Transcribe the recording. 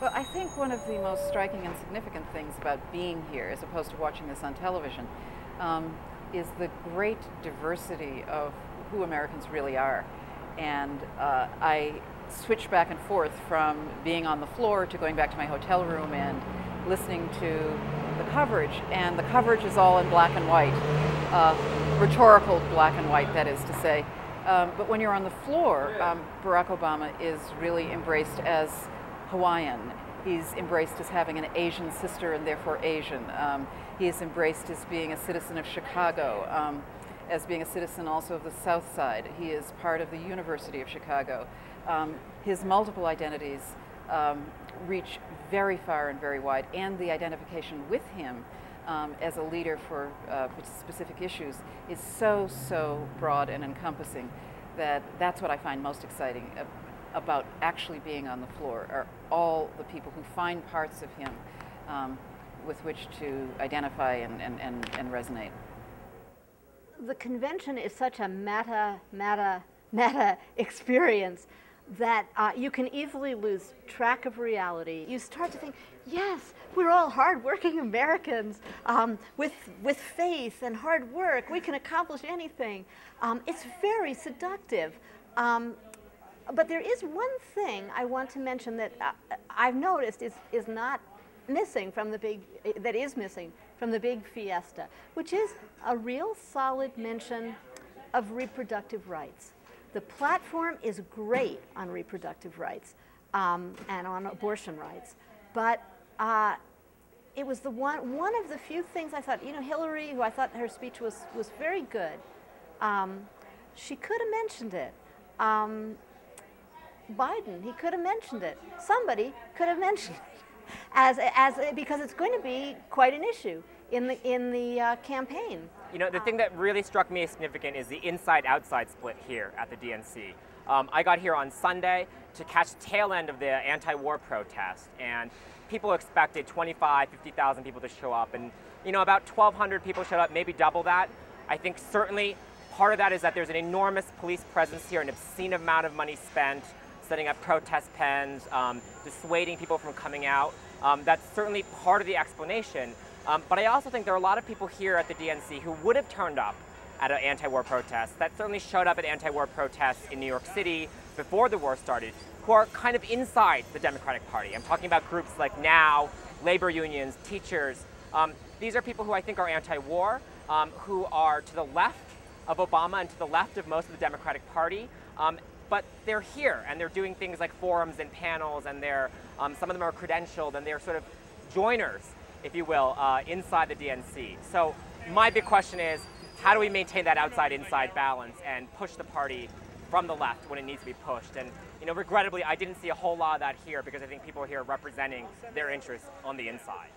Well, I think one of the most striking and significant things about being here, as opposed to watching this on television, is the great diversity of who Americans really are. And I switch back and forth from being on the floor to going back to my hotel room and listening to the coverage. And the coverage is all in black and white, rhetorical black and white, that is to say. But when you're on the floor, Barack Obama is really embraced as Hawaiian. He's embraced as having an Asian sister and therefore Asian. He is embraced as being a citizen of Chicago, as being a citizen also of the South Side. He is part of the University of Chicago. His multiple identities reach very far and very wide, and the identification with him as a leader for specific issues is so broad and encompassing that that's what I find most exciting about actually being on the floor, are all the people who find parts of him with which to identify and resonate. The convention is such a meta experience that you can easily lose track of reality. You start to think, yes, we're all hardworking Americans with faith and hard work. We can accomplish anything. It's very seductive. But there is one thing I want to mention that I've noticed is not missing from the big fiesta, which is a real solid mention of reproductive rights. The platform is great on reproductive rights and on abortion rights, but it was one of the few things I thought, you know, Hillary, who I thought her speech was very good, she could have mentioned it. Biden, he could have mentioned it. Somebody could have mentioned it because it's going to be quite an issue in the campaign. You know, the thing that really struck me as significant is the inside-outside split here at the DNC. I got here on Sunday to catch the tail end of the anti-war protest, and people expected 25, 50,000 people to show up, and you know, about 1,200 people showed up, maybe double that. I think certainly part of that is that there's an enormous police presence here, an obscene amount of money spent setting up protest pens, dissuading people from coming out. That's certainly part of the explanation. But I also think there are a lot of people here at the DNC who would have turned up at an anti-war protest, that certainly showed up at anti-war protests in New York City before the war started, who are kind of inside the Democratic Party. I'm talking about groups like NOW, labor unions, teachers. These are people who I think are anti-war, who are to the left of Obama and to the left of most of the Democratic Party. But they're here, and they're doing things like forums and panels, and some of them are credentialed, and they're sort of joiners, if you will, inside the DNC. So my big question is, how do we maintain that outside-inside balance and push the party from the left when it needs to be pushed? And you know, regrettably, I didn't see a whole lot of that here because I think people are here representing their interests on the inside.